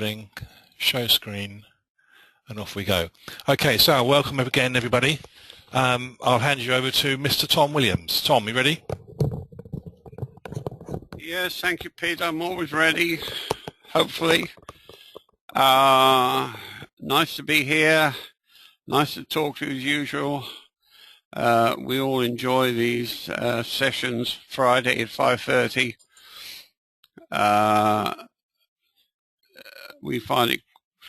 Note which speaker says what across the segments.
Speaker 1: enabling, show screen, and off we go. Okay, so welcome again, everybody. I'll hand you over to Mr. Tom Williams. Tom, you ready?
Speaker 2: Yes, thank you, Peter. I'm always ready, hopefully. Nice to be here. Nice to talk to you as usual. We all enjoy these sessions Friday at 5:30. We find it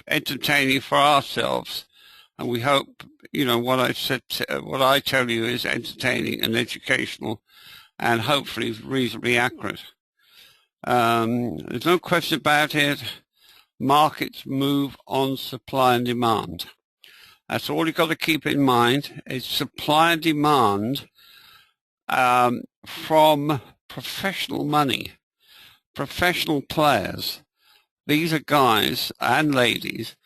Speaker 2: entertaining for ourselves, and we hope, you know, what I tell you is entertaining and educational, and hopefully reasonably accurate. There's no question about it. Markets move on supply and demand. That's all you've got to keep in mind. It's supply and demand from professional money, professional players. These are guys and ladies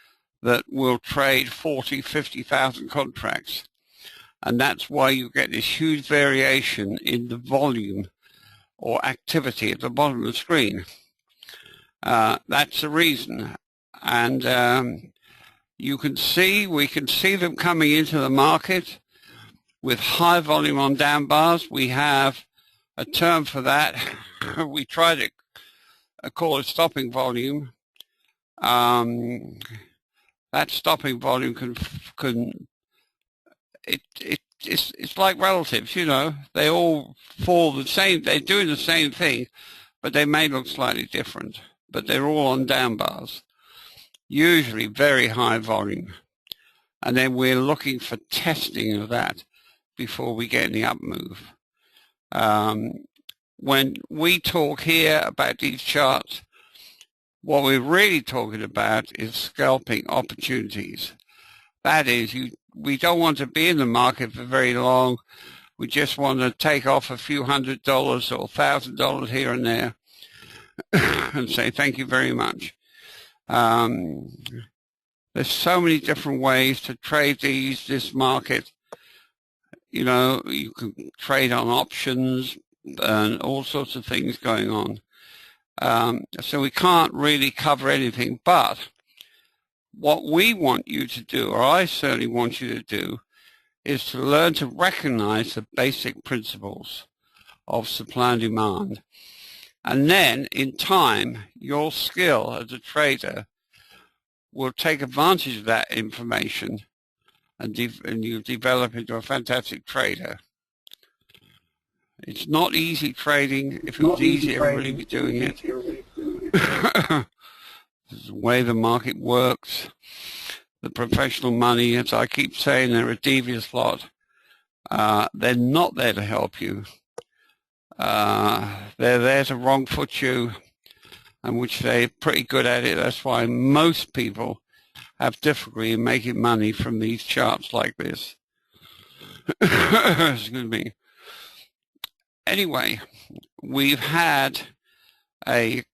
Speaker 2: that will trade 40, 50,000 contracts. And that's why you get this huge variation in the volume or activity at the bottom of the screen. That's the reason. And we can see them coming into the market with high volume on down bars. We have a term for that. We try to call it stopping volume. That stopping volume it's like relatives, you know. They all fall the same. They're doing the same thing, but they may look slightly different. But they're all on down bars, usually very high volume. And then we're looking for testing of that before we get any up move. When we talk here about these charts, what we're really talking about is scalping opportunities. That is, we don't want to be in the market for very long. We just want to take off a few $100 or $1,000 here and there and say thank you very much. There's so many different ways to trade this market. You know, you can trade on options and all sorts of things going on. So we can't really cover anything, but what we want you to do, or I certainly want you to do, is to learn to recognize the basic principles of supply and demand. And then, in time, your skill as a trader will take advantage of that information and you develop into a fantastic trader. It's not easy trading. If it was easy, everybody would be doing it. This is the way the market works. The professional money, as I keep saying, they're a devious lot. They're not there to help you. They're there to wrong foot you, and which they're pretty good at it. That's why most people have difficulty in making money from these charts like this. Excuse me. Anyway, we've had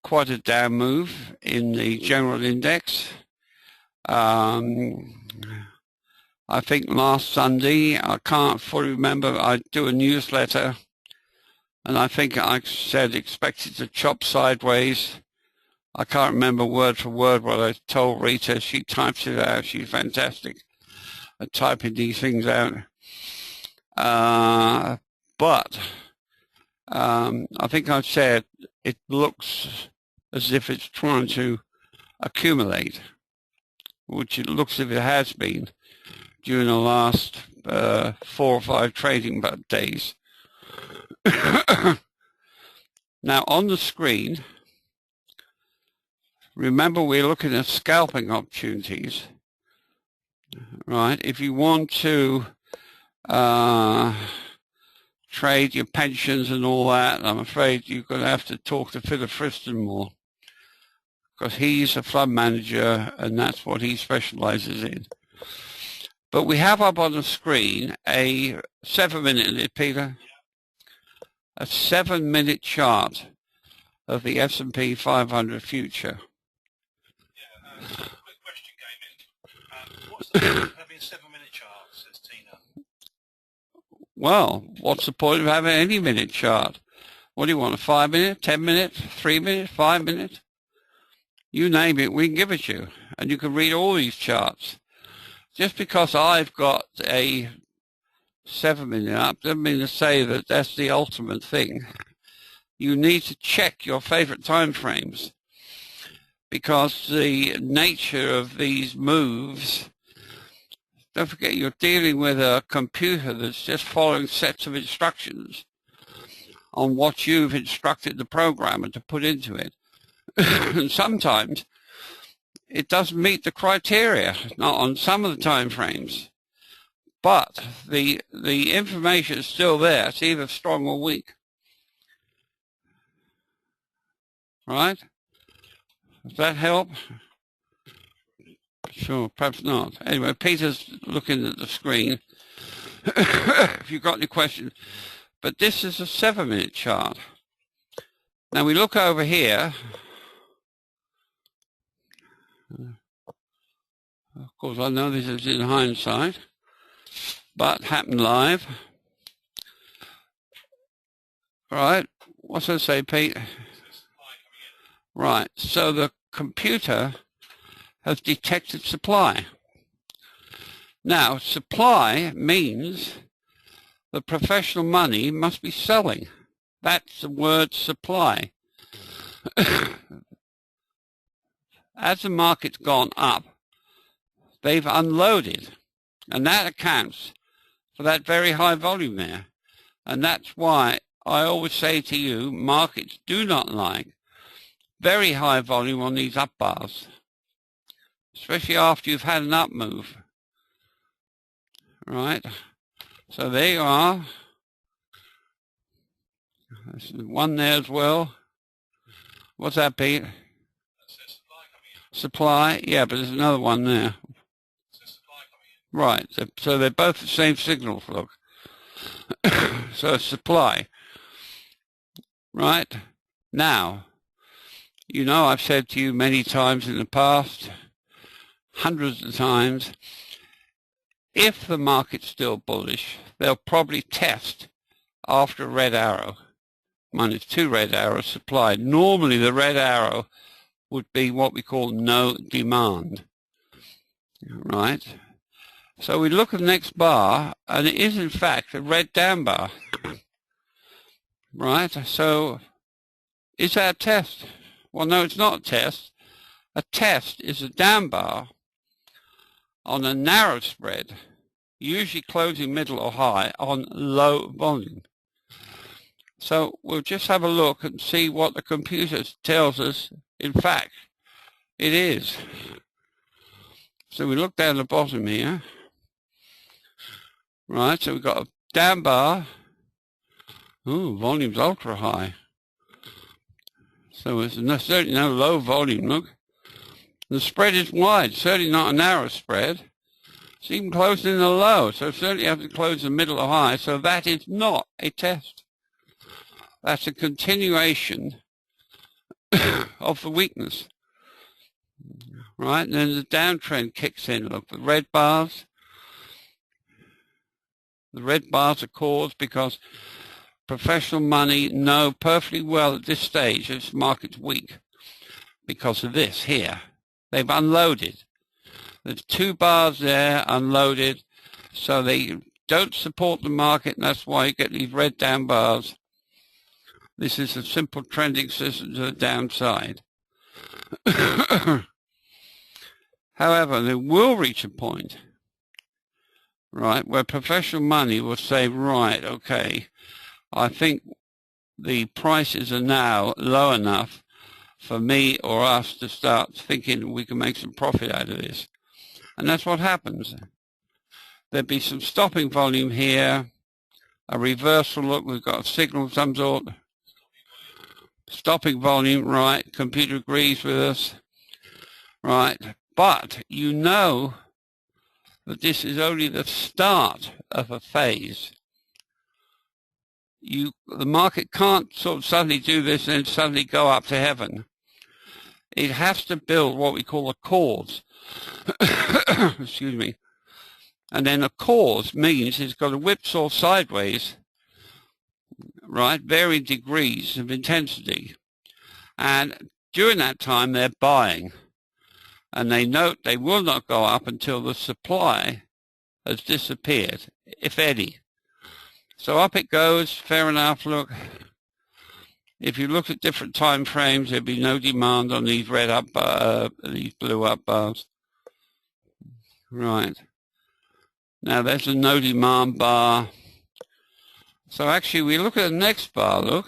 Speaker 2: quite a down move in the general index. I think last Sunday, I can't fully remember, I do a newsletter, and I think I said expected to chop sideways. I can't remember word for word what I told Rita. She types it out. She's fantastic at typing these things out. But I think I said it looks as if it's trying to accumulate, which it looks as if it has been during the last 4 or 5 trading days. Now on the screen, remember we're looking at scalping opportunities, right? If you want to trade your pensions and all that, I'm afraid you're going to have to talk to Philip Friston more, because he's a fund manager and that's what he specializes in. But we have up on the screen a 7-minute, Peter, a 7-minute chart of the S&P 500 future.
Speaker 1: Yeah, a quick question came in. What's the point of having 7-minute charts, says Tina?
Speaker 2: Well, what's the point of having any minute chart? What do you want, a 5-minute, 10-minute, 3-minute, 5-minute? You name it, we can give it you. And you can read all these charts. Just because I've got a 7 minute up doesn't mean to say that that's the ultimate thing. You need to check your favorite time frames, because the nature of these moves, don't forget you're dealing with a computer that's just following sets of instructions on what you've instructed the programmer to put into it. And sometimes it doesn't meet the criteria, not on some of the time frames. But the information is still there. It's either strong or weak. Right? Does that help? Sure, perhaps not. Anyway, Peter's looking at the screen. If you've got any questions. But this is a 7 minute chart. Now we look over here. Of course, I know this is in hindsight, but happened live. Right, what's that say, Pete? Right, so the computer has detected supply. Now, supply means the professional money must be selling. That's the word supply. As the market's gone up, they've unloaded, and that accounts for that very high volume there. And that's why I always say to you, markets do not like very high volume on these up bars, especially after you've had an up move. Right? So there you are. There's one there as well. What's that, Pete? Supply, yeah, but there's another one there. Right, so they're both the same signals, look. So supply. Right, now, you know I've said to you many times in the past, hundreds of times, if the market's still bullish, they'll probably test after a red arrow. Minus 2 red arrows supplied. Normally the red arrow would be what we call no demand. Right? So we look at the next bar, and it is in fact a red down bar. Right? So is that a test? Well, no, it's not a test. A test is a down bar on a narrow spread, usually closing middle or high on low volume. So we'll just have a look and see what the computer tells us. In fact, it is. So we look down the bottom here. Right, so we've got a down bar. Ooh, volume's ultra high. So it's certainly no low volume, look. The spread is wide, certainly not a narrow spread. It's even closed in the low, so certainly have to close the middle or high, so that is not a test. That's a continuation of the weakness. Right, and then the downtrend kicks in. Look, the red bars. The red bars are caused because professional money know perfectly well at this stage this market's weak because of this here. They've unloaded. There's 2 bars there unloaded, so they don't support the market, and that's why you get these red down bars. This is a simple trending system to the downside. However, they will reach a point, right, where professional money will say, right, okay, I think the prices are now low enough for me or us to start thinking we can make some profit out of this. And that's what happens. There'll be some stopping volume here, a reversal. Look, we've got a signal of some sort. Stopping volume, right, computer agrees with us, right, but you know that this is only the start of a phase. The market can't sort of suddenly do this and then suddenly go up to heaven. It has to build what we call a cause. Excuse me. And then a cause means it's got a whipsaw sideways, right, varying degrees of intensity. And During that time, they're buying, and they note they will not go up until the supply has disappeared, if any. So up it goes, fair enough. Look, if you look at different time frames, there'll be no demand on these these blue up bars. Right. Now there's a no demand bar. So actually we look at the next bar, look.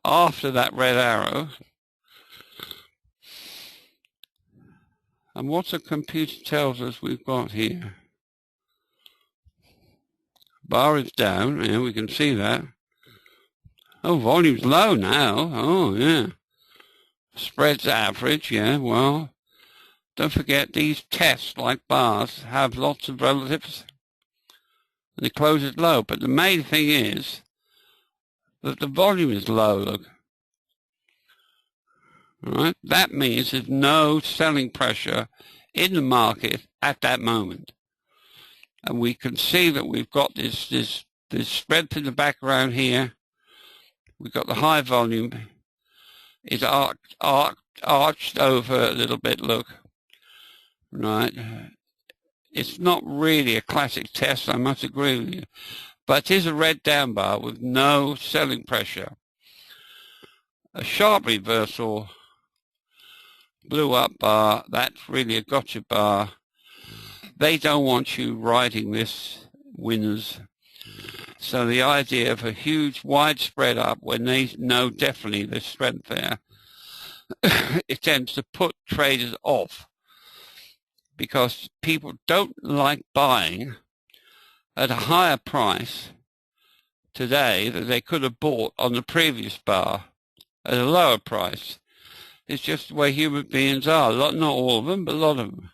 Speaker 2: After that red arrow. And what the computer tells us we've got here. Bar is down, yeah, we can see that. Oh, volume's low now. Oh, yeah. Spread's average, yeah, well, don't forget these tests, like bars, have lots of relatives. They close it low, but the main thing is that the volume is low, look. All right? That means there's no selling pressure in the market at that moment. And we can see that we've got this spread in the background here. We've got the high volume. It's arched over a little bit, look. Right. It's not really a classic test, I must agree with you. But it is a red down bar with no selling pressure. A sharp reversal, blue up bar, that's really a gotcha bar. They don't want you riding this, winners. So the idea of a huge widespread up when they know definitely there's strength there, it tends to put traders off because people don't like buying at a higher price today that they could have bought on the previous bar at a lower price. It's just the way human beings are. Not all of them, but a lot of them.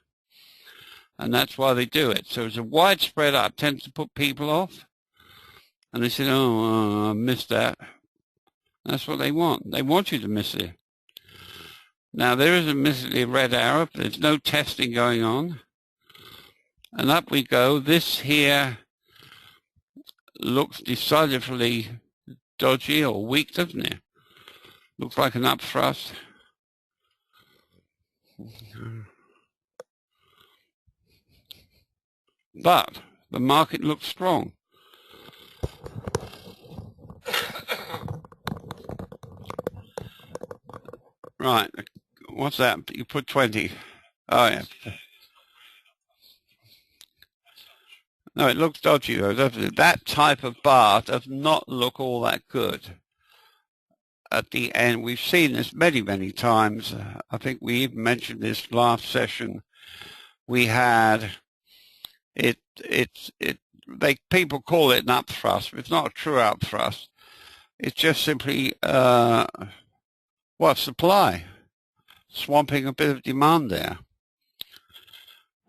Speaker 2: And that's why they do it. So it's a widespread up, tends to put people off. And they say, oh, I missed that. That's what they want. They want you to miss it. Now, there is admittedly a red arrow, but there's no testing going on. And up we go. This here looks decidedly dodgy or weak, doesn't it? Looks like an up thrust. But the market looks strong. Right, what's that? You put 20. Oh, yeah. No, it looks dodgy though, doesn't it? That type of bar does not look all that good. At the end, we've seen this many, many times. I think we even mentioned this last session. We had people call it an up thrust, but it's not a true up thrust. It's just simply supply swamping a bit of demand there.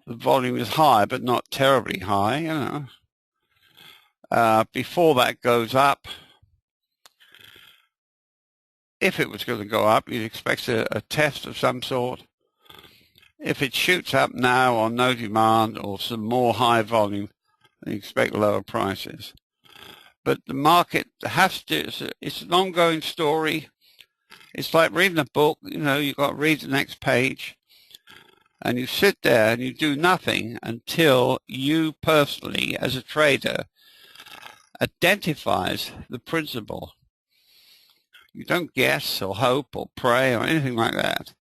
Speaker 2: The volume is high, but not terribly high, you know. Before that goes up, if it was going to go up, you'd expect a test of some sort. If it shoots up now on no demand or some more high volume, you expect lower prices. But the market has to, it's an ongoing story. It's like reading a book, you know, you've got to read the next page. And you sit there and you do nothing until you personally, as a trader, identifies the principle. You don't guess or hope or pray or anything like that,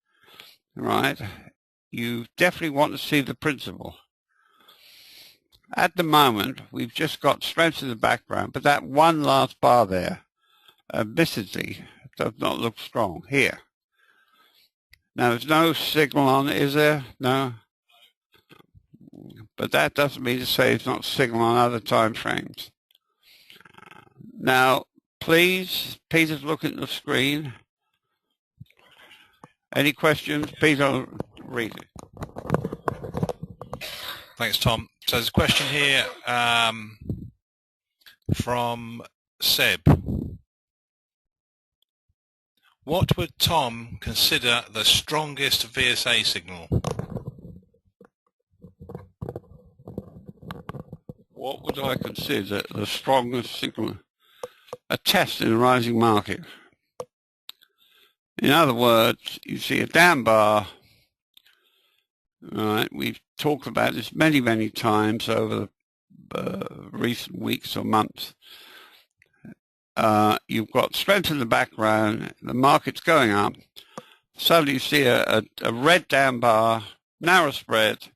Speaker 2: right? You definitely want to see the principle. At the moment, we've just got strength in the background, but that one last bar there, admittedly, does not look strong here. Now, there's no signal on it, is there? No. But that doesn't mean to say it's not signal on other time frames. Now, please, Peter's looking at the screen. Any questions? Peter, read it.
Speaker 1: Thanks, Tom. So there's a question here from Seb. What would Tom consider the strongest VSA signal?
Speaker 2: What would I consider the strongest signal? A test in a rising market. In other words, you see a down bar. Right, we've talked about this many, many times over the recent weeks or months. You've got strength in the background, the market's going up. Suddenly you see a red down bar, narrow spread,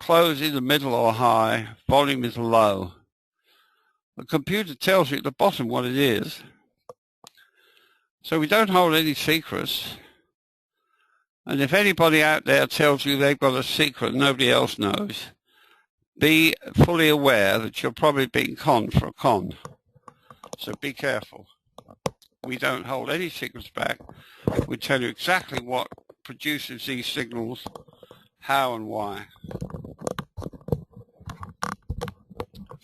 Speaker 2: close in the middle or high, volume is low. The computer tells you at the bottom what it is. So we don't hold any secrets. And if anybody out there tells you they've got a secret nobody else knows, be fully aware that you're probably being conned for a con. So be careful. We don't hold any secrets back. We tell you exactly what produces these signals, how and why.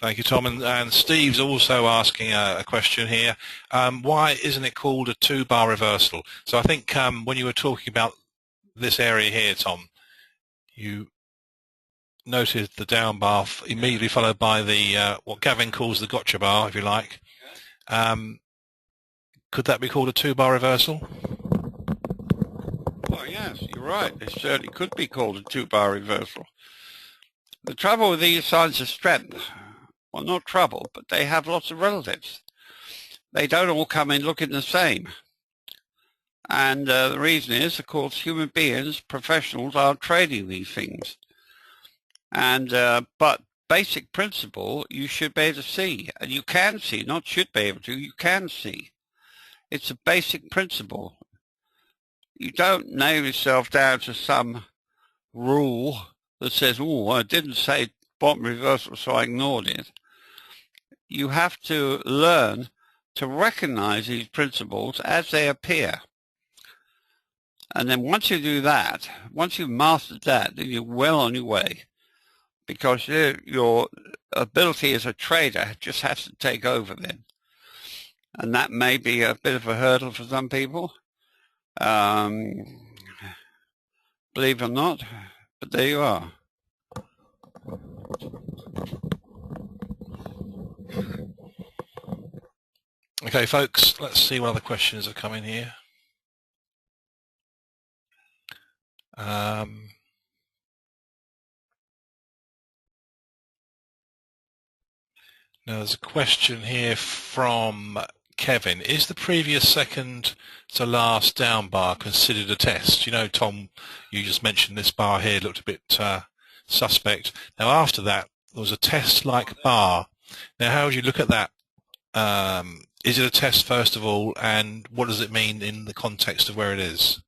Speaker 1: Thank you, Tom. And Steve's also asking a question here. Why isn't it called a 2-bar reversal? So I think when you were talking about this area here, Tom, you noted the down bar immediately followed by the what Gavin calls the gotcha bar, if you like. Could that be called a 2-bar reversal?
Speaker 2: Well, yes, you're right. It certainly could be called a 2-bar reversal. The trouble with these signs of strength, well, not trouble, but they have lots of relatives. They don't all come in looking the same. And the reason is, of course, human beings, professionals, are trading these things. And but basic principle, you should be able to see. And you can see, not should be able to, you can see. It's a basic principle. You don't nail yourself down to some rule that says, oh, I didn't say bottom reversal, so I ignored it. You have to learn to recognize these principles as they appear. And then once you do that, once you've mastered that, then you're well on your way, because your ability as a trader just has to take over then. And that may be a bit of a hurdle for some people, believe it or not, but there you are.
Speaker 1: Okay, folks, let's see what other questions have come in here. Now, there's a question here from Kevin. Is the previous second to last down bar considered a test? You know, Tom, you just mentioned this bar here looked a bit suspect. Now, after that, there was a test-like bar. Now, how would you look at that? Is it a test, first of all, and what does it mean in the context of where it is?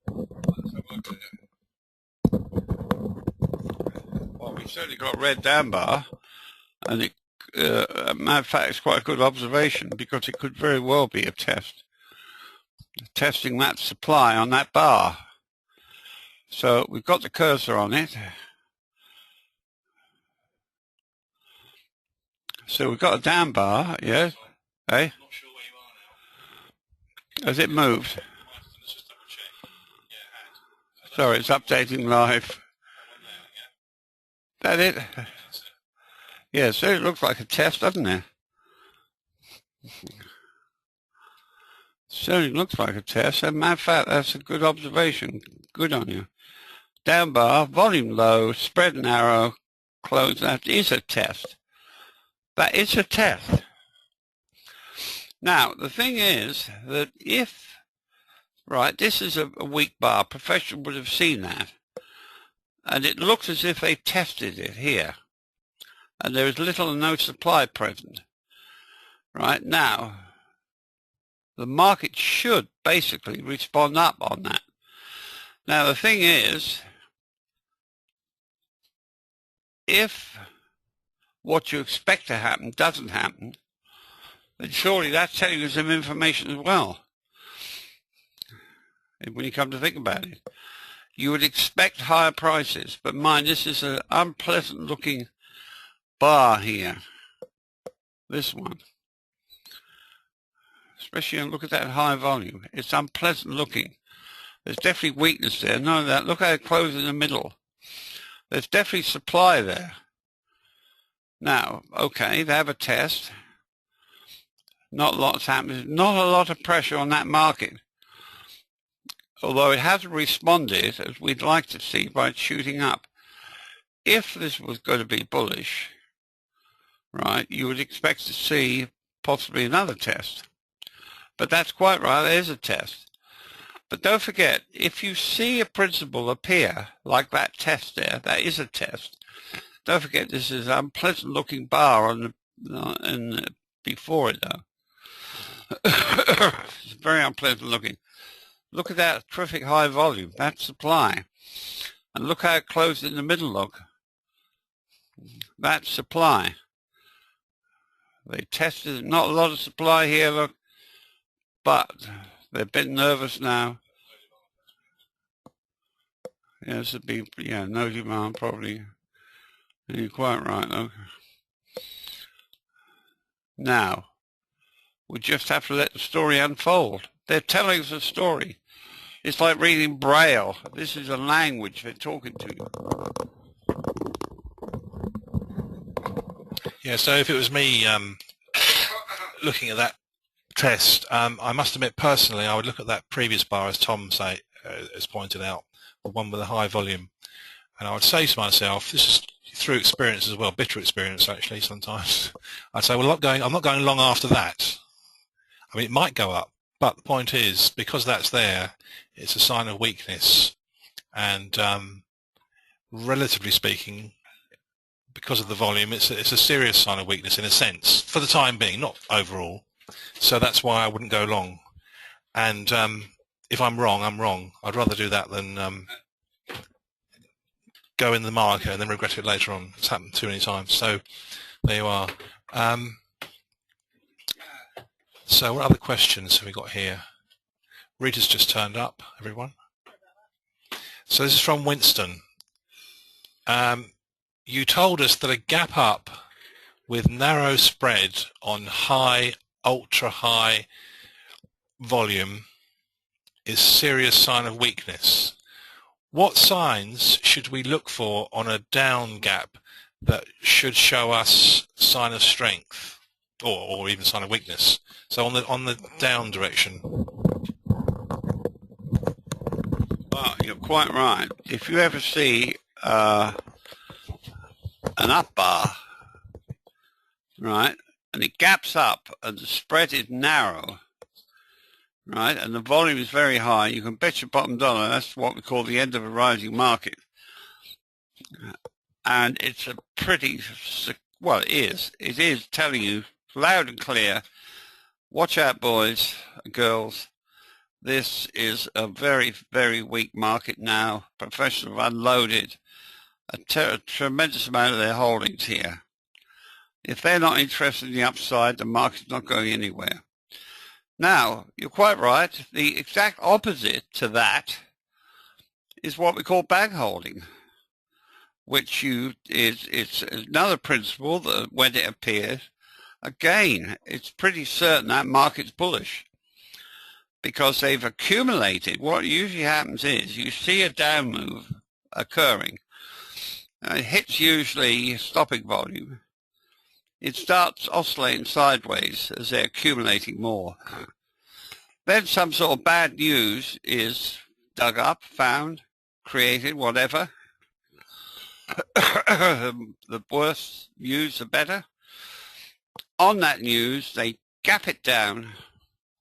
Speaker 2: Well, we've certainly got red down bar, and it, matter of fact, it's quite a good observation, because it could very well be a test, testing that supply on that bar. So we've got the cursor on it. So we've got a down bar, yes. Hey? Has it moved? Sorry, it's updating live. That it? Yeah, so it looks like a test, doesn't it? Certainly looks like a test. As a matter of fact, that's a good observation. Good on you. Down bar, volume low, spread narrow, close. That is a test. That is a test. Now, the thing is that if, right, this is a weak bar, professional would have seen that. And it looks as if they tested it here. And there is little or no supply present. Right now, the market should basically respond up on that. Now, the thing is, if what you expect to happen doesn't happen, then surely that's telling you some information as well. And when you come to think about it, you would expect higher prices, but mind, this is an unpleasant looking bar here. This one. Especially look at that high volume. It's unpleasant looking. There's definitely weakness there. None of that. Look how it closed in the middle. There's definitely supply there. Now, okay, they have a test. Not lots happening. Not a lot of pressure on that market. although it hasn't responded as we'd like to see by shooting up. If this was going to be bullish, right, you would expect to see possibly another test. But that's quite right, there's a test. But don't forget, if you see a principle appear like that test there, that is a test. Don't forget this is an unpleasant looking bar on the before it though. It's very unpleasant looking. Look at that terrific high volume. That's supply. And look how it closed in the middle, look. That's supply. They tested not a lot of supply here, look. But they're a bit nervous now. Yes, it'd be, yeah, no demand probably. You're quite right, look. Now, we just have to let the story unfold. They're telling us a story. It's like reading Braille. This is a language they're talking to you.
Speaker 1: Yeah, so if it was me looking at that test, I must admit personally I would look at that previous bar, as Tom has pointed out, the one with a high volume, and I would say to myself, this is through experience as well, bitter experience actually sometimes, I'd say, well, I'm not going long after that. I mean, it might go up, but the point is, because that's there, it's a sign of weakness, and relatively speaking, because of the volume, it's a serious sign of weakness in a sense, for the time being, not overall. So that's why I wouldn't go long. And if I'm wrong, I'm wrong. I'd rather do that than go in the market and then regret it later on. It's happened too many times. So there you are. So what other questions have we got here? Rita's just turned up, everyone. So this is from Winston. You told us that a gap up with narrow spread on high, ultra high volume is serious sign of weakness. What signs should we look for on a down gap that should show us sign of strength or even sign of weakness? So on the down direction.
Speaker 2: Well, you're quite right. If you ever see an up bar, right, and it gaps up and the spread is narrow, right, and the volume is very high, you can bet your bottom dollar that's what we call the end of a rising market. And it's a pretty, well, it is telling you loud and clear, watch out, boys and girls. This is a very, very weak market now. Professionals have unloaded a tremendous amount of their holdings here. If they're not interested in the upside, the market's not going anywhere. Now, you're quite right. The exact opposite to that is what we call bag holding, which it's another principle that when it appears, again, it's pretty certain that market's bullish because they've accumulated. What usually happens is you see a down move occurring. It hits usually stopping volume. It starts oscillating sideways as they're accumulating more. Then some sort of bad news is dug up, found, created, whatever. The worse news, the better. On that news, they gap it down.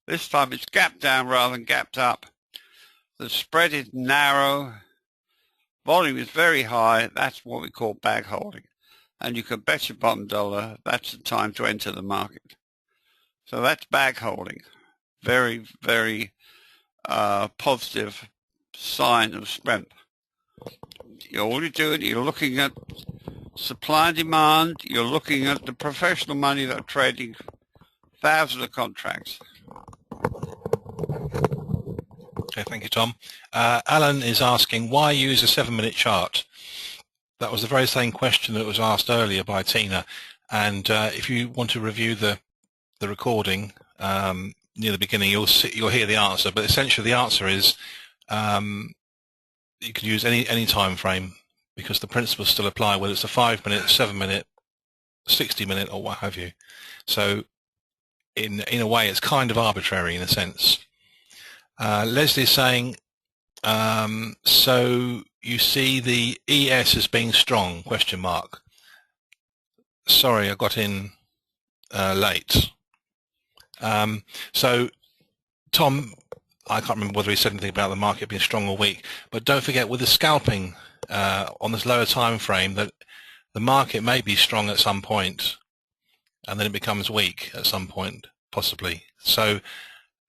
Speaker 2: This time it's gapped down rather than gapped up. The spread is narrow. Volume is very high. That's what we call bag holding. And you can bet your bottom dollar that's the time to enter the market. So that's bag holding. Very, very positive sign of strength. All you're doing, you're looking at supply and demand. You're looking at the professional money that are trading thousands of contracts.
Speaker 1: Okay, thank you, Tom. Alan is asking, why use a 7-minute chart? That was the very same question that was asked earlier by Tina. And if you want to review the recording near the beginning, you'll hear the answer. But essentially, the answer is you could use any time frame because the principles still apply, whether it's a 5-minute, 7-minute, 60-minute, or what have you. So, in a way, it's kind of arbitrary in a sense. Leslie is saying, So you see the ES as being strong, question mark. Sorry, I got in late. So Tom, I can't remember whether he said anything about the market being strong or weak, but don't forget with the scalping on this lower time frame that the market may be strong at some point and then it becomes weak at some point, possibly. So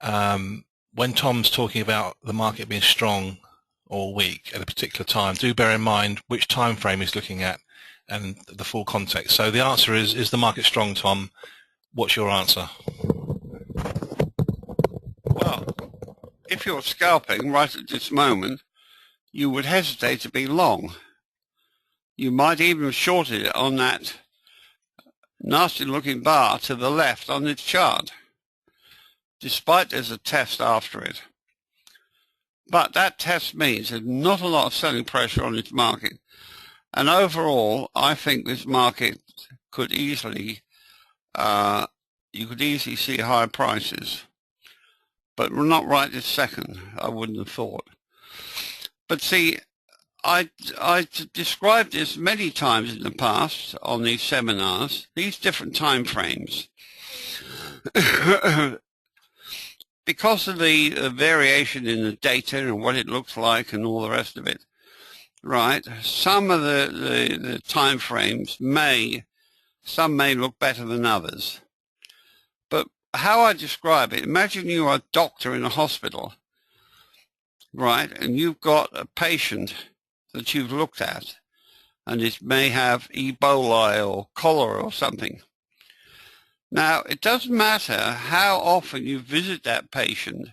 Speaker 1: when Tom's talking about the market being strong or weak at a particular time, do bear in mind which time frame he's looking at and the full context. So the answer is the market strong, Tom? What's your answer?
Speaker 2: Well, if you're scalping right at this moment, you would hesitate to be long. You might even have shorted it on that nasty looking bar to the left on its chart, despite there's a test after it. But that test means there's not a lot of selling pressure on its market. And overall, I think this market could easily, you could easily see higher prices. But not right this second, I wouldn't have thought. But see, I described this many times in the past on these seminars, these different time frames. Because of the variation in the data and what it looks like and all the rest of it, right? Some of the time frames some may look better than others. But how I describe it, imagine you are a doctor in a hospital, right? And you've got a patient that you've looked at, and it may have Ebola or cholera or something. Now, it doesn't matter how often you visit that patient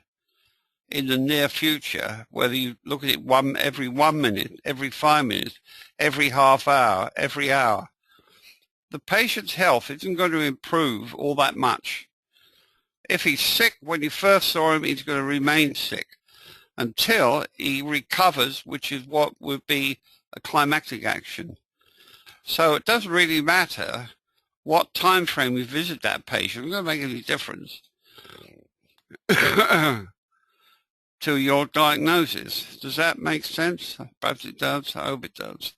Speaker 2: in the near future, whether you look at it every 1 minute, every 5 minutes, every half hour, every hour. The patient's health isn't going to improve all that much. If he's sick when you first saw him, he's going to remain sick until he recovers, which is what would be a climactic action. So it doesn't really matter what time frame you visit that patient. It's not going to make any difference to your diagnosis. Does that make sense? Perhaps it does. I hope it does.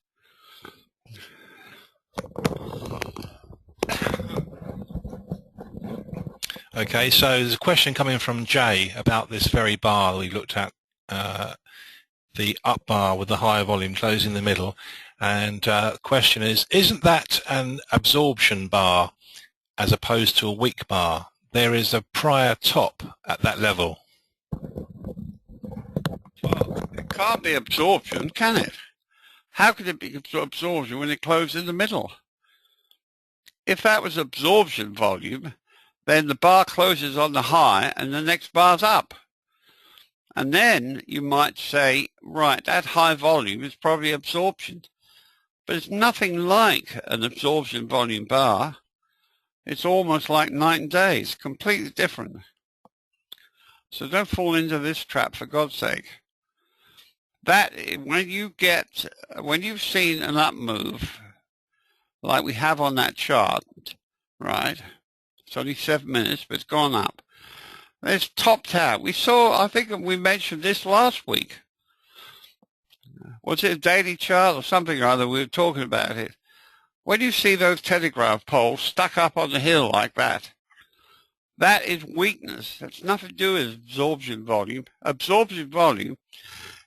Speaker 1: Okay, so there's a question coming from Jay about this very bar that we've looked at, the up bar with the higher volume closing in the middle. And the question is, isn't that an absorption bar as opposed to a weak bar? There is a prior top at that level.
Speaker 2: Well, it can't be absorption, can it? How could it be absorption when it closed in the middle? If that was absorption volume, then the bar closes on the high and the next bar's up. And then you might say, right, that high volume is probably absorption. But it's nothing like an absorption volume bar. It's almost like night and day. It's completely different. So don't fall into this trap, for God's sake. That when you've seen an up move, like we have on that chart, right? It's only 7 minutes, but it's gone up. It's topped out. We saw, I think we mentioned this last week. Was it a daily chart or something or other? We were talking about it. When you see those telegraph poles stuck up on the hill like that, that is weakness. That's nothing to do with absorption volume. Absorption volume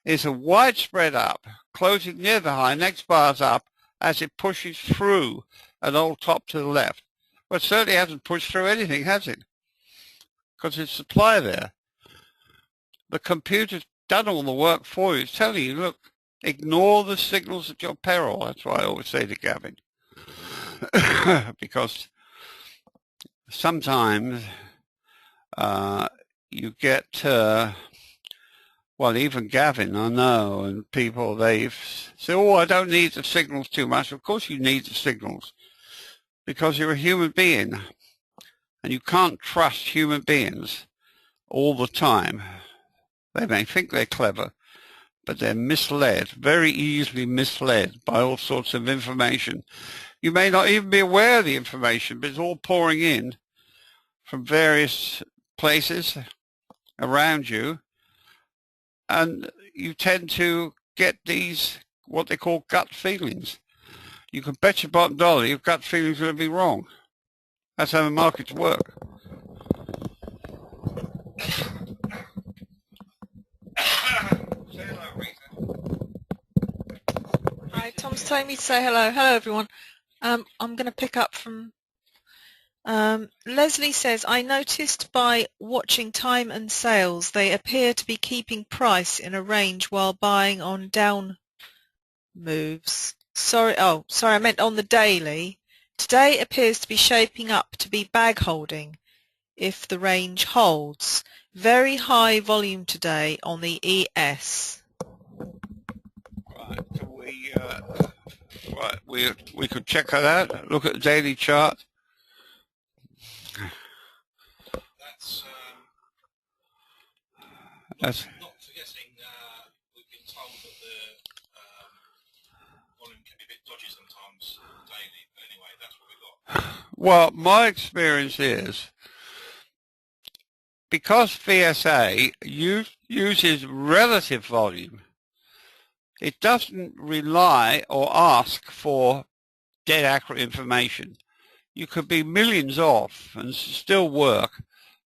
Speaker 2: is a widespread up, closing near the high, next bar's up as it pushes through an old top to the left. Well, it certainly hasn't pushed through anything, has it? Because there's supply there. The computer's done all the work for you. It's telling you, look, ignore the signals at your peril. That's what I always say to Gavin. Because sometimes you get, well, even Gavin, I know, and people, they've said, oh, I don't need the signals too much. Of course you need the signals because you're a human being and you can't trust human beings all the time. They may think they're clever, but they're misled, very easily misled by all sorts of information. You may not even be aware of the information, but it's all pouring in from various places around you. and you tend to get these, what they call gut feelings. You can bet your bottom dollar your gut feelings are going to be wrong. That's how the markets work.
Speaker 3: Hi, Tom's telling me to say hello. Hello, everyone. I'm going to pick up from Leslie says, I noticed by watching time and sales, they appear to be keeping price in a range while buying on down moves. Sorry, I meant on the daily. Today appears to be shaping up to be bag holding if the range holds. Very high volume today on the ES.
Speaker 2: Right, so we could check that out. Look at the daily chart. That's
Speaker 1: not forgetting we've been told that the volume can be a bit dodgy sometimes daily, but anyway, that's what we've got.
Speaker 2: Well, my experience is because VSA uses relative volume, it doesn't rely or ask for dead accurate information. You could be millions off and still work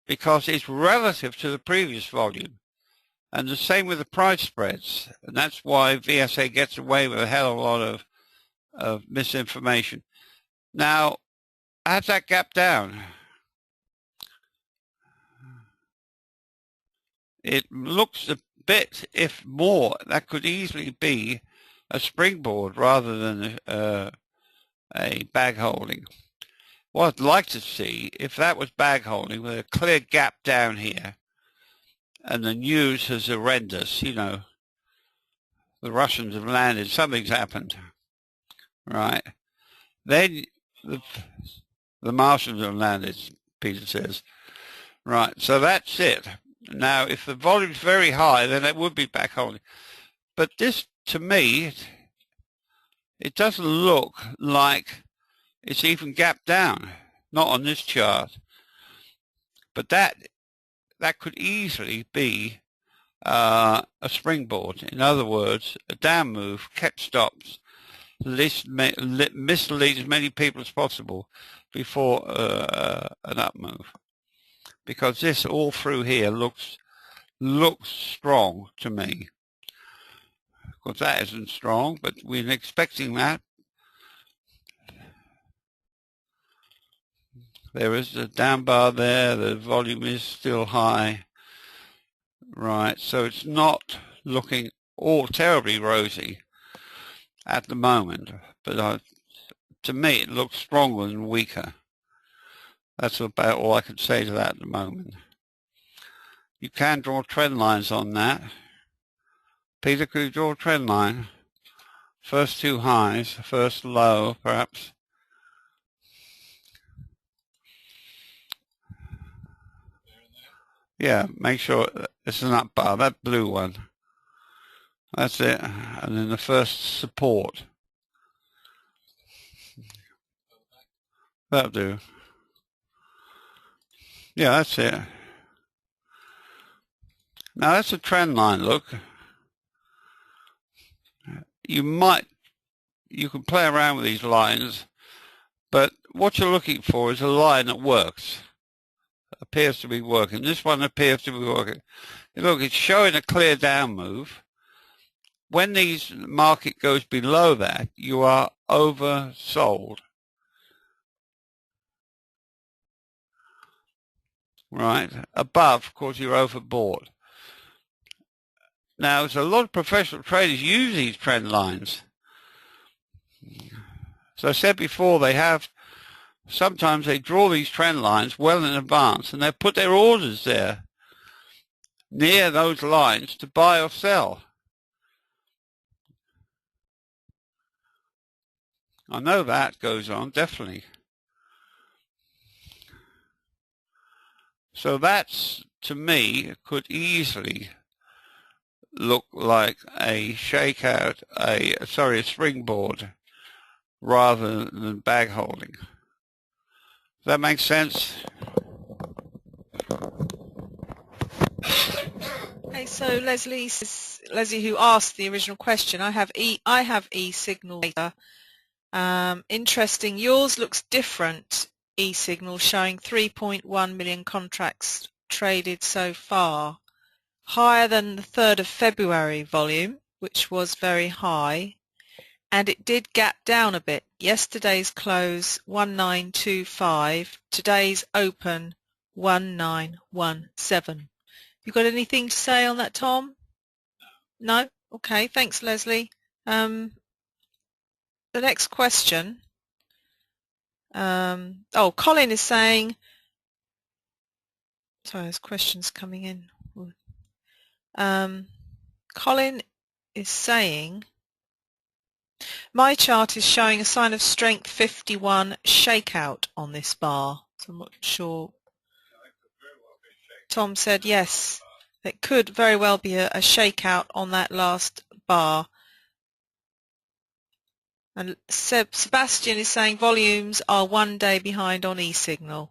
Speaker 2: because it's relative to the previous volume. And the same with the price spreads. And that's why VSA gets away with a hell of a lot of misinformation. Now, how's that gap down? It looks a bit, if more, that could easily be a springboard rather than a bag holding. What I'd like to see, if that was bag holding with a clear gap down here, and the news is horrendous, you know, the Russians have landed, something's happened, right? Then the Martians have landed, Peter says. Right, so that's it. Now, if the volume's very high, then it would be back holding. But this, to me, it doesn't look like it's even gapped down. Not on this chart. But that could easily be a springboard. In other words, a down move, kept stops, mislead as many people as possible before an up move. Because this all through here looks strong to me. Of course, that isn't strong, but we're expecting that. There is a down bar there. The volume is still high. Right, so it's not looking all terribly rosy at the moment, but to me it looks stronger than weaker. That's about all I can say to that at the moment. You can draw trend lines on that. Peter, could you draw a trend line? First two highs, first low, perhaps. Yeah, make sure it's an up bar, that blue one. That's it. And then the first support. That'll do. Yeah, that's it. Now that's a trend line, look. You can play around with these lines, but what you're looking for is a line that works. Appears to be working. This one appears to be working. Look, it's showing a clear down move. When the market goes below that, you are oversold. Right? Above, of course, you're overbought. Now, there's a lot of professional traders use these trend lines. As I said before, sometimes they draw these trend lines well in advance, and they put their orders there near those lines to buy or sell. I know that goes on, definitely. So that's, to me, could easily look like a shakeout, a springboard, rather than bag holding. Does that make sense?
Speaker 3: Okay, so Leslie says, Leslie, who asked the original question, I have e-signal data. Interesting. Yours looks different. E-signal showing 3.1 million contracts traded so far, higher than the 3rd of February volume, which was very high, and it did gap down a bit. Yesterday's close 1925, today's open 1917. You got anything to say on that, Tom? No? Okay, thanks, Leslie. The next question. Colin is saying, sorry, there's questions coming in. Colin is saying, my chart is showing a sign of strength 51 shakeout on this bar. So I'm not sure. Tom said yes, it could very well be a shakeout on that last bar. And Sebastian is saying volumes are 1 day behind on eSignal.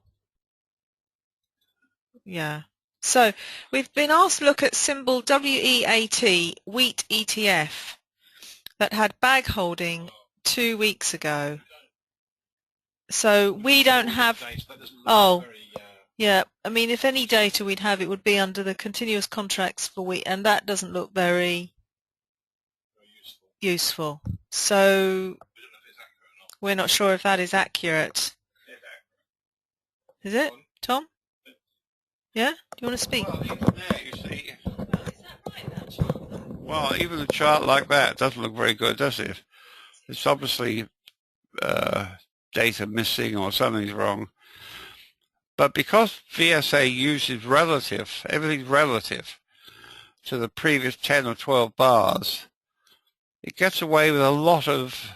Speaker 3: Yeah. So we've been asked to look at symbol WEAT, wheat ETF, that had bag holding 2 weeks ago. So we don't have, yeah, I mean, if any data we'd have, it would be under the continuous contracts for wheat, and that doesn't look very useful. So we're not sure if that is accurate. Is it, Tom? Yeah? Do you want to speak?
Speaker 2: Well, even there, you see. Well, even a chart like that doesn't look very good, does it? It's obviously data missing or something's wrong. But because VSA uses relative, everything's relative to the previous 10 or 12 bars, it gets away with a lot of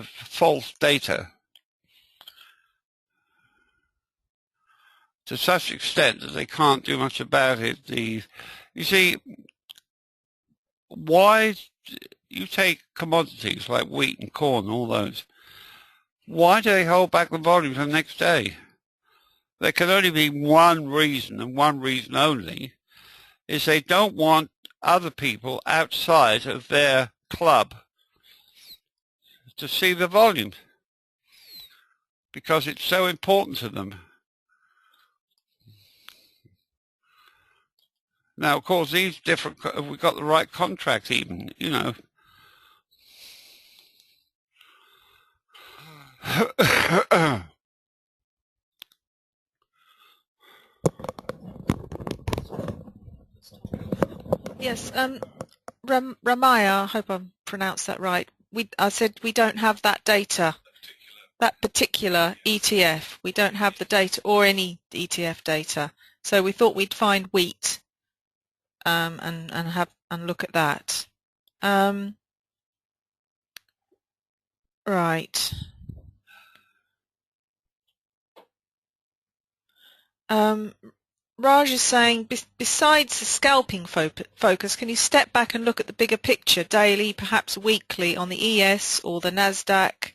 Speaker 2: false data to such extent that they can't do much about it. You see, why you take commodities like wheat and corn, all those, why do they hold back the volume for the next day? There can only be one reason, and one reason only, is they don't want other people outside of their club to see the volume because it's so important to them. Now, of course, these different, have we got the right contract even, you know.
Speaker 3: Yes, Ramaya, I hope I pronounced that right. I said we don't have that data, that particular ETF. We don't have the data or any ETF data. So we thought we'd find wheat and look at that. Right. Raj is saying, besides the scalping focus, can you step back and look at the bigger picture, daily, perhaps weekly, on the ES or the NASDAQ?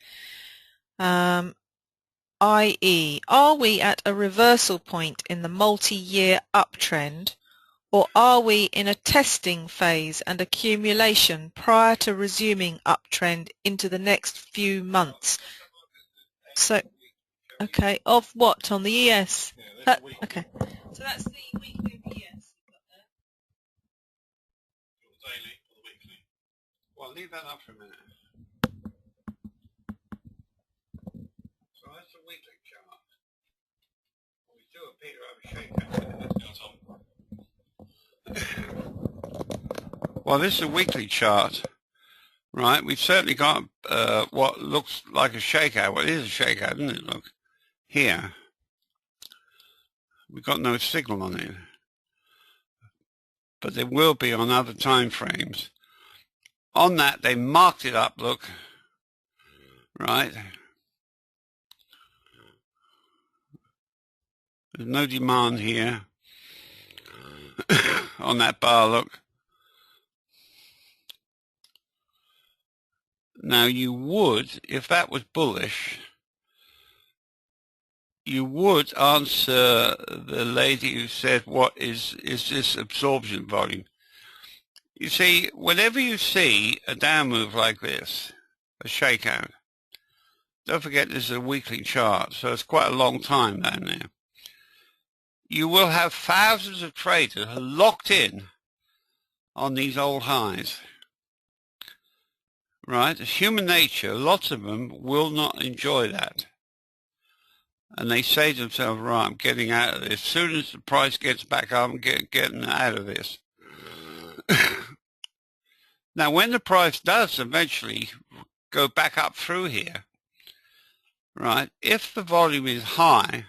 Speaker 3: I.e., are we at a reversal point in the multi-year uptrend, or are we in a testing phase and accumulation prior to resuming uptrend into the next few months? So, okay, of what on the ES? Okay, so that's the weekly of the ES.
Speaker 2: Well, leave that up for a minute. So that's the weekly chart. We do appear to have a shakeout. Well, this is a weekly chart, right? We've certainly got what looks like a shakeout. Well, it is a shakeout, isn't it? Look, here. We've got no signal on it. But there will be on other time frames. On that, they marked it up, look, right? There's no demand here on that bar, look. Now you would, if that was bullish, you would answer the lady who said, what is this absorption volume? You see, whenever you see a down move like this, a shakeout, don't forget this is a weekly chart, so it's quite a long time down there. You will have thousands of traders locked in on these old highs. Right? It's human nature. Lots of them will not enjoy that. And they say to themselves, right, I'm getting out of this. As soon as the price gets back up, I'm getting out of this. Now, when the price does eventually go back up through here, right, if the volume is high,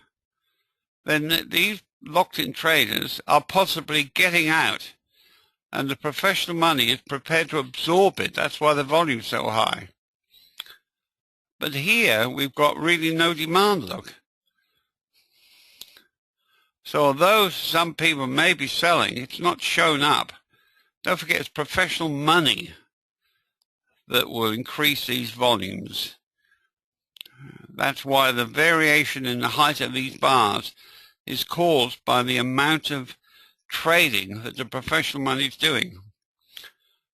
Speaker 2: then these locked-in traders are possibly getting out, and the professional money is prepared to absorb it. That's why the volume is so high. But here, we've got really no demand, look. So although some people may be selling, it's not shown up. Don't forget, it's professional money that will increase these volumes. That's why the variation in the height of these bars is caused by the amount of trading that the professional money is doing.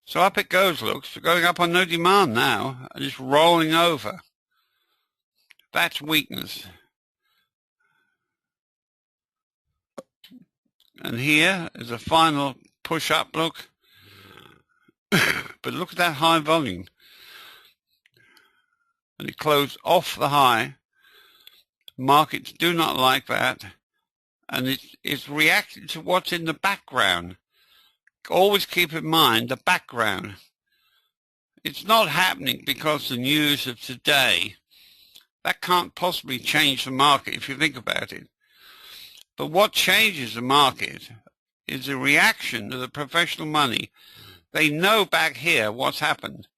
Speaker 2: So up it goes, looks. We're going up on no demand now, and it's rolling over. That's weakness. And here is a final push up, look. But look at that high volume. And it closed off the high. Markets do not like that. And it's reacting to what's in the background. Always keep in mind the background. It's not happening because the news of today. That can't possibly change the market if you think about it. But what changes the market is a reaction to the professional money. They know back here what's happened.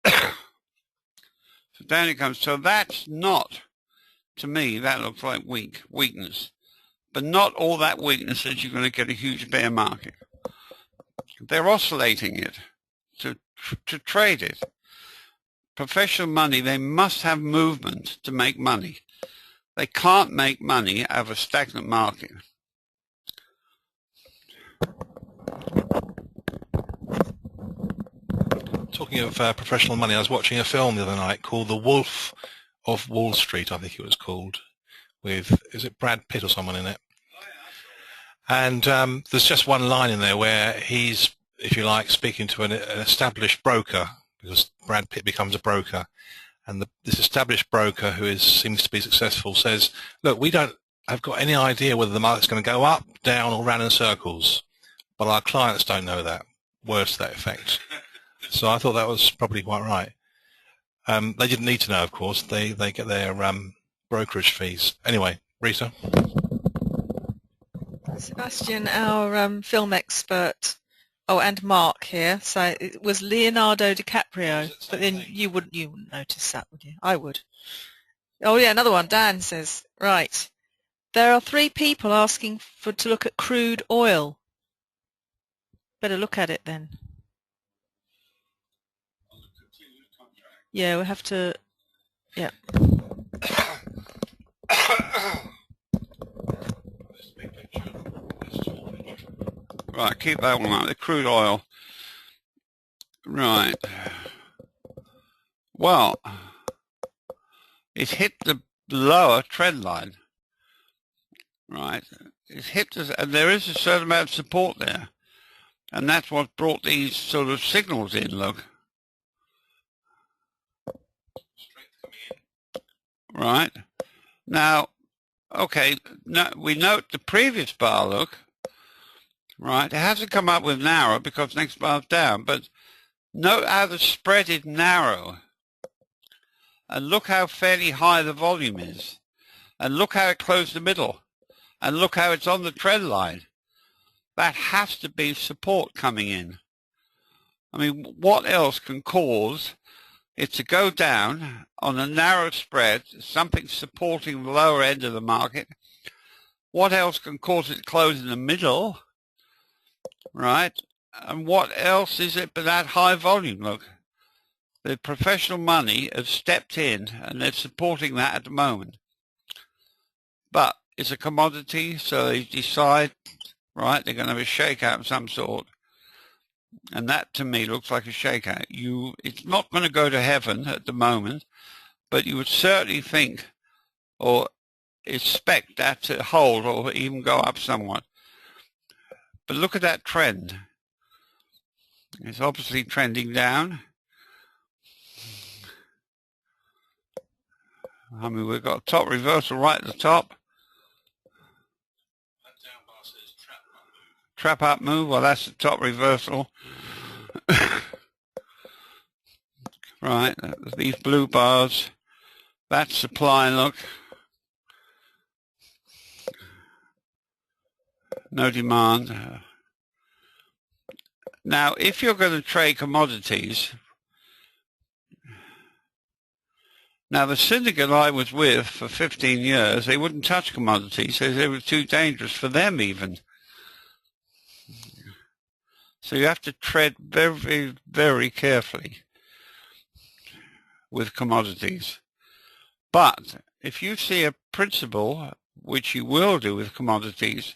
Speaker 2: So down it comes. So that's not, to me, that looks like weakness. But not all that weakness that you're going to get a huge bear market. They're oscillating it to trade it. Professional money, they must have movement to make money. They can't make money out of a stagnant market.
Speaker 1: Talking of professional money, I was watching a film the other night called The Wolf of Wall Street, I think it was called, with, is it Brad Pitt or someone in it? And there's just one line in there where he's, if you like, speaking to an established broker, because Brad Pitt becomes a broker, and this established broker who seems to be successful says, look, we don't have got any idea whether the market's going to go up, down, or round in circles, but our clients don't know that. Words to that effect. So I thought that was probably quite right. They didn't need to know, of course. They get their brokerage fees. Anyway, Rita.
Speaker 3: Sebastian, our film expert, and Mark here. So it was Leonardo DiCaprio, but then you wouldn't notice that, would you? I would. Oh yeah, another one. Dan says, right. There are 3 people asking to look at crude oil. Better look at it then. Yeah, we'll have to. Yeah.
Speaker 2: Right, keep that one up. The crude oil. Right. Well, it hit the lower trend line. Right. It's hit this, and there is a certain amount of support there. And that's what brought these sort of signals in, look. Right. Now, okay, now we note the previous bar, look. Right, it hasn't come up with narrow because next bar's down, but note how the spread is narrow. And look how fairly high the volume is. And look how it closed the middle. And look how it's on the trend line. That has to be support coming in. I mean, what else can cause it to go down on a narrow spread, something supporting the lower end of the market? What else can cause it to close in the middle? Right? And what else is it but that high volume? Look, the professional money have stepped in and they're supporting that at the moment. but it's a commodity, so they decide, right, they're going to have a shakeout of some sort. And that to me looks like a shakeout. It's not going to go to heaven at the moment, but you would certainly think or expect that to hold or even go up somewhat. But look at that trend. It's obviously trending down. I mean, we've got a top reversal right at the top. Trap up move. Well, that's the top reversal. Right, these blue bars. That's supply, look. No demand. Now, if you're going to trade commodities, now the syndicate I was with for 15 years, they wouldn't touch commodities. They were too dangerous for them even. So you have to tread very, very carefully with commodities. But if you see a principle, which you will do with commodities,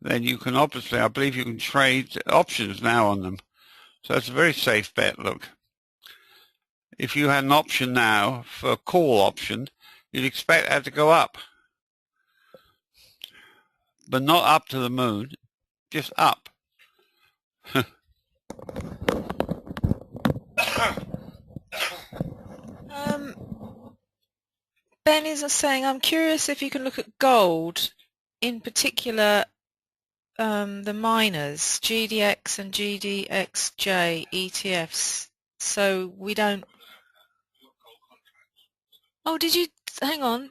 Speaker 2: then you can obviously, I believe you can trade options now on them. So that's a very safe bet, look. If you had an option now for a call option, you'd expect that to go up. But not up to the moon, just up.
Speaker 3: Ben is saying, I'm curious if you can look at gold, in particular the miners, GDX and GDXJ ETFs, so we don't... Oh, did you... Hang on.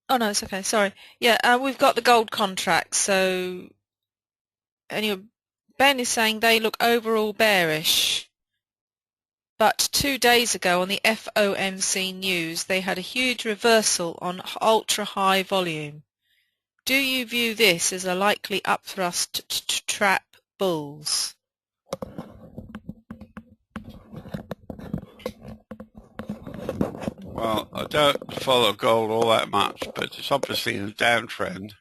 Speaker 3: Oh, no, it's okay, sorry. Yeah, we've got the gold contracts, so... Anyway, Ben is saying they look overall bearish. But 2 days ago on the FOMC news, they had a huge reversal on ultra-high volume. Do you view this as a likely upthrust to trap bulls?
Speaker 2: Well, I don't follow gold all that much, but it's obviously in a downtrend.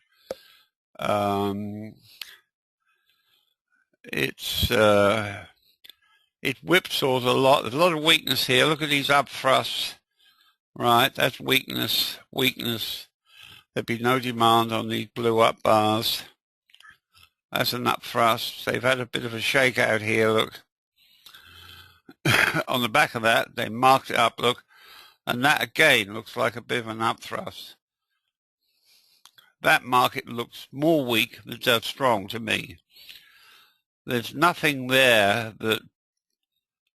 Speaker 2: It whipsaws a lot. There's a lot of weakness here. Look at these up thrusts. Right, that's weakness, weakness. There'd be no demand on these blue up bars. That's an up thrust. They've had a bit of a shakeout here, look. On the back of that, they marked it up, look. And that again looks like a bit of an up thrust. That market looks more weak than it does strong to me. There's nothing there that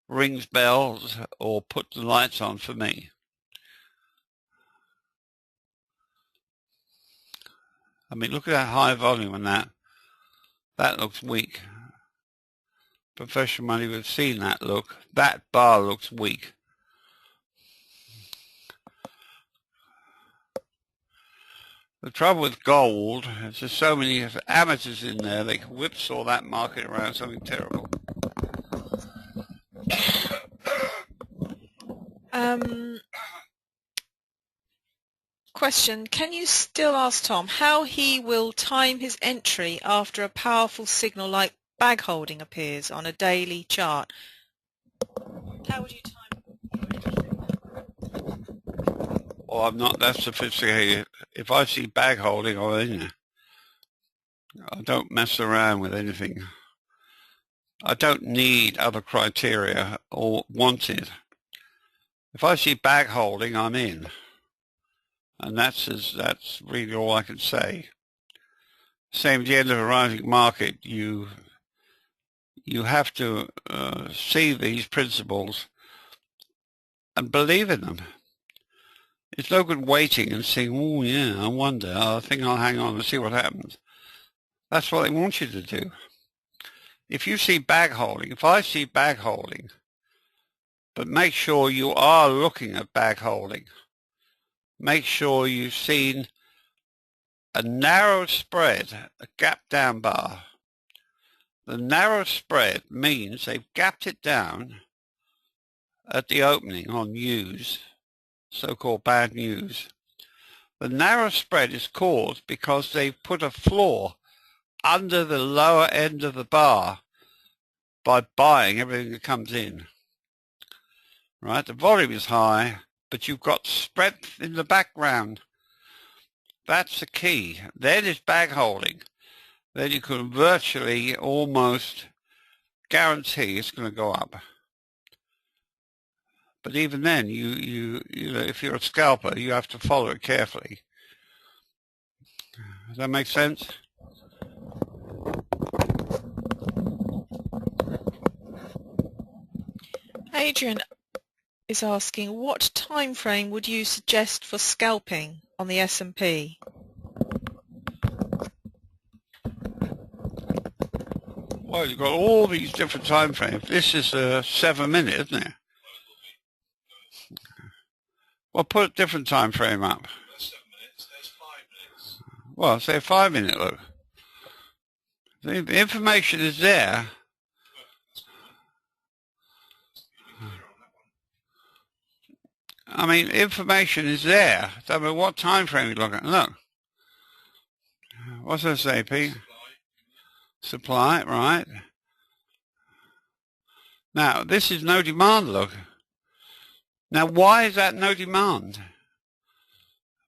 Speaker 2: rings bells or puts the lights on for me. I mean, look at that high volume on that. That looks weak. Professional money would have seen that look. That bar looks weak. The trouble with gold is there's so many amateurs in there, they can whipsaw that market around something terrible.
Speaker 3: Question, can you still ask Tom how he will time his entry after a powerful signal like bag holding appears on a daily chart? How would you time it?
Speaker 2: Well, I'm not that sophisticated. If I see bag holding, I'm in there. I don't mess around with anything. I don't need other criteria or want it. If I see bag holding, I'm in. And that's really all I can say. Same at the end of a rising market, you have to see these principles and believe in them. It's no good waiting and saying, oh yeah, I wonder, I think I'll hang on and see what happens. That's what they want you to do. If you see bag holding, if I see bag holding, but make sure you are looking at bag holding. Make sure you've seen a narrow spread, a gap down bar. The narrow spread means they've gapped it down at the opening on news, so-called bad news. The narrow spread is caused because they've put a floor under the lower end of the bar by buying everything that comes in. Right, the volume is high, but you've got strength in the background. That's the key. Then it's bag holding. Then you can virtually almost guarantee it's going to go up. But even then, you know, if you're a scalper, you have to follow it carefully. Does that make sense?
Speaker 3: Adrian is asking, what time frame would you suggest for scalping on the S&P?
Speaker 2: Well, you've got all these different time frames. This is a 7 minute, isn't it? Well, put a different time frame up.
Speaker 1: That's 7 minutes. There's 5 minutes.
Speaker 2: Well, say 5 minute, look. The information is there. I mean, information is there. I mean, what time frame are you looking at? Look. What's that say, Pete? Supply, right. Now, this is no demand, look. Now, why is that no demand?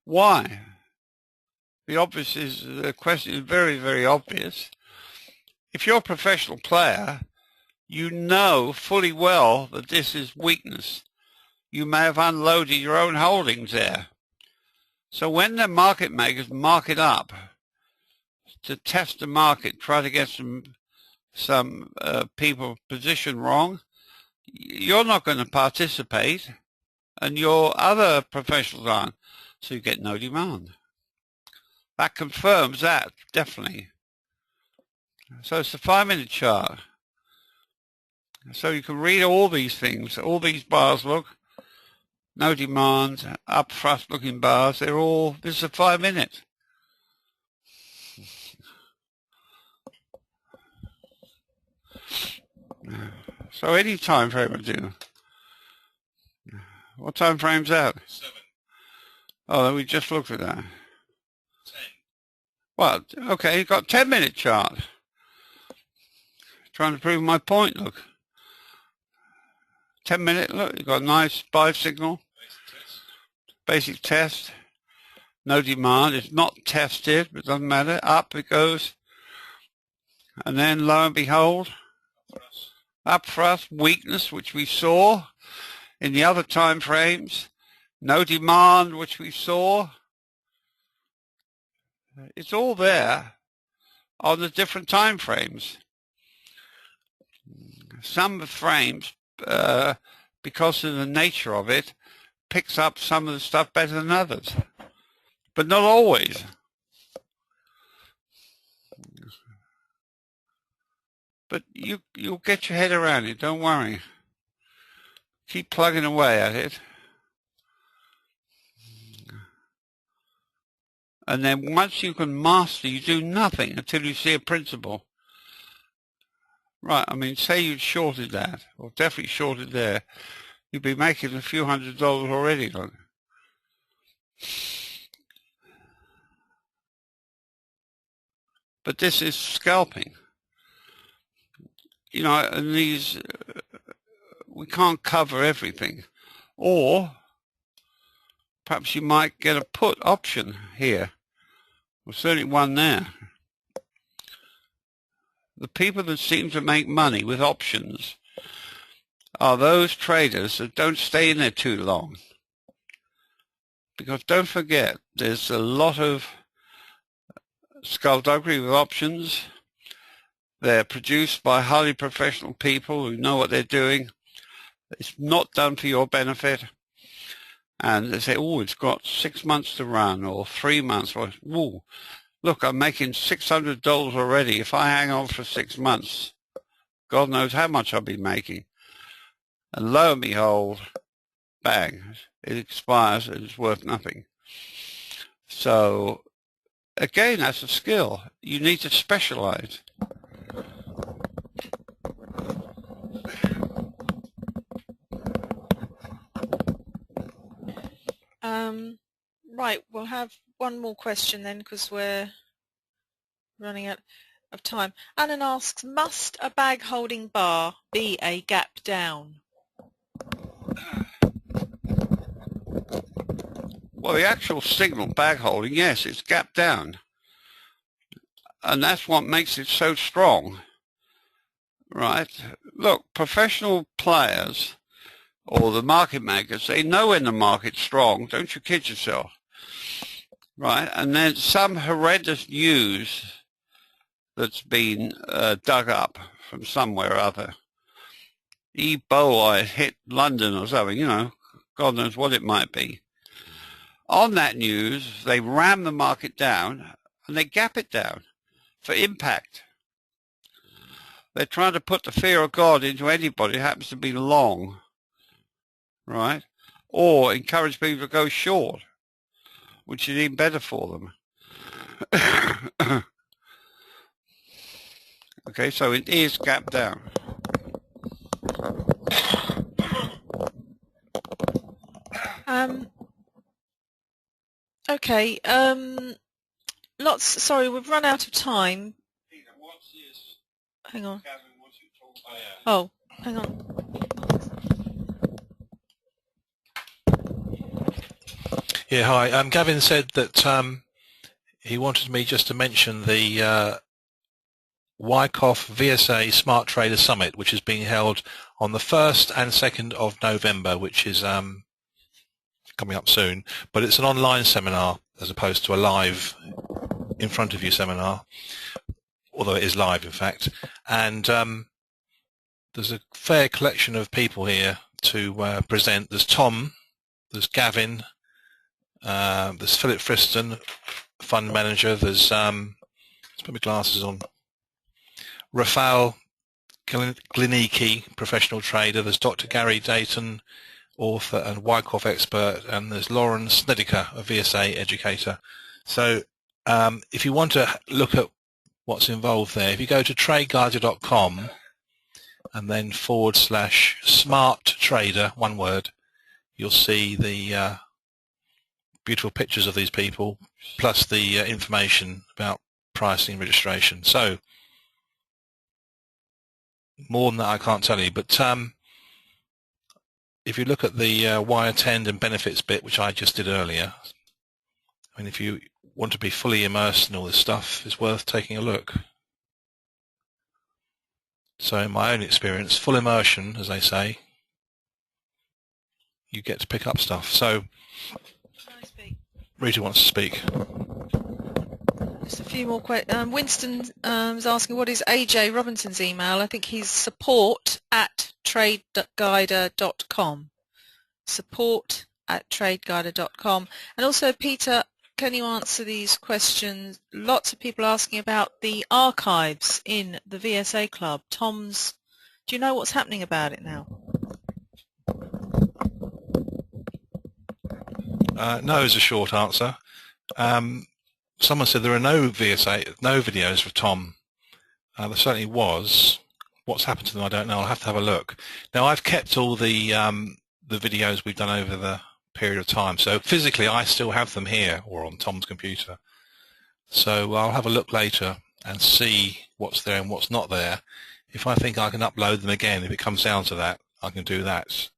Speaker 2: Why? The question is very, very obvious. If you're a professional player, you know fully well that this is weakness. You may have unloaded your own holdings there. So when the market makers mark it up to test the market, try to get some people position wrong, you're not going to participate, and your other professionals aren't, so you get no demand. That confirms that, definitely. So it's the 5 minute chart. So you can read all these things, all these bars, look. No demand, up thrust looking bars, they're all, this is a 5 minute. So any time frame I do. What time frame's that?
Speaker 1: 7.
Speaker 2: Oh, we just looked at that.
Speaker 1: 10.
Speaker 2: Well, okay, you've got 10 minute chart. Trying to prove my point, look. 10 minute, look, you've got a nice buy signal. Basic test. No demand. It's not tested, but it doesn't matter. Up it goes. And then lo and behold, up thrust, weakness, which we saw in the other time frames. No demand, which we saw. It's all there on the different time frames. Some frames, because of the nature of it, picks up some of the stuff better than others, but not always. But you'll get your head around it, don't worry. Keep plugging away at it. And then once you can master, you do nothing until you see a principle. Right, I mean, say you shorted that, or definitely shorted there, you'd be making a few $100s already. Look. But this is scalping. You know, and these, we can't cover everything. Or perhaps you might get a put option here. Well, certainly one there. The people that seem to make money with options are those traders that don't stay in there too long. Because don't forget, there's a lot of skullduggery with options. They're produced by highly professional people who know what they're doing. It's not done for your benefit. And they say, oh, it's got 6 months to run, or 3 months. Or, ooh, look, I'm making $600 already. If I hang on for 6 months, God knows how much I'll be making. And lo and behold, bang, it expires and it's worth nothing. So, again, that's a skill. You need to specialize.
Speaker 3: Right, we'll have one more question then because we're running out of time. Alan asks, must a bag holding bar be a gap down?
Speaker 2: Well, the actual signal bag holding, yes, it's gap down. And that's what makes it so strong. Right? Look, professional players or the market makers, they know when the market's strong. Don't you kid yourself. Right? And then some horrendous news that's been dug up from somewhere or other. Ebola hit London or something, you know, God knows what it might be. On that news, they ram the market down and they gap it down for impact. They're trying to put the fear of God into anybody who happens to be long, right? Or encourage people to go short, which is even better for them. Okay, so it is gap down.
Speaker 3: Okay, sorry, we've run out of time. Hang on. Oh, hang on.
Speaker 1: Yeah, hi. Gavin said that he wanted me just to mention the Wyckoff VSA Smart Trader Summit, which is being held on the 1st and 2nd of November, which is coming up soon. But it's an online seminar as opposed to a live in front of you seminar, although it is live, in fact. And there's a fair collection of people here to present. There's Tom, there's Gavin, there's Philip Friston, fund manager. There's let's put my glasses on. Rafael Glinicki, professional trader. There's Dr. Gary Dayton, author and Wyckoff expert, and there's Lauren Snedeker, a VSA educator. So if you want to look at what's involved there, if you go to tradeguider.com and then /smart trader, one word, you'll see the beautiful pictures of these people, plus the information about pricing and registration. So more than that I can't tell you, but if you look at the why attend and benefits bit, which I just did earlier, I mean, if you want to be fully immersed in all this stuff, it's worth taking a look. So in my own experience, full immersion, as they say, you get to pick up stuff. So Rita wants to speak.
Speaker 3: Just a few more questions. Winston is asking, what is AJ Robinson's email? I think he's support@tradeguider.com. Support@tradeguider.com. And also, Peter, can you answer these questions? Lots of people asking about the archives in the VSA Club. Tom's, do you know what's happening about it now?
Speaker 1: No is a short answer. Someone said there are no videos for Tom. There certainly was. What's happened to them, I don't know. I'll have to have a look. Now, I've kept all the videos we've done over the period of time. So physically, I still have them here or on Tom's computer. So I'll have a look later and see what's there and what's not there. If I think I can upload them again, if it comes down to that, I can do that.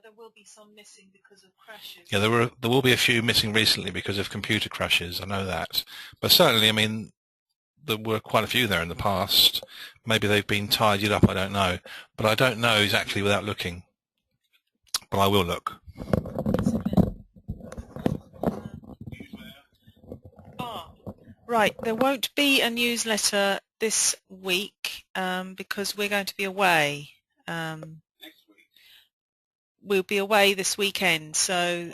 Speaker 3: There will be some missing because of crashes.
Speaker 1: Yeah, there will be a few missing recently because of computer crashes. I know that, but certainly, I mean, there were quite a few there in the past. Maybe they've been tidied up. I don't know, but I don't know exactly without looking. But I will look.
Speaker 3: Right, there won't be a newsletter this week because we're going to be away. We'll be away this weekend, so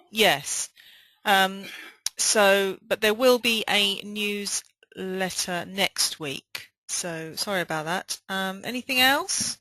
Speaker 3: yes. But there will be a newsletter next week. So sorry about that. Anything else?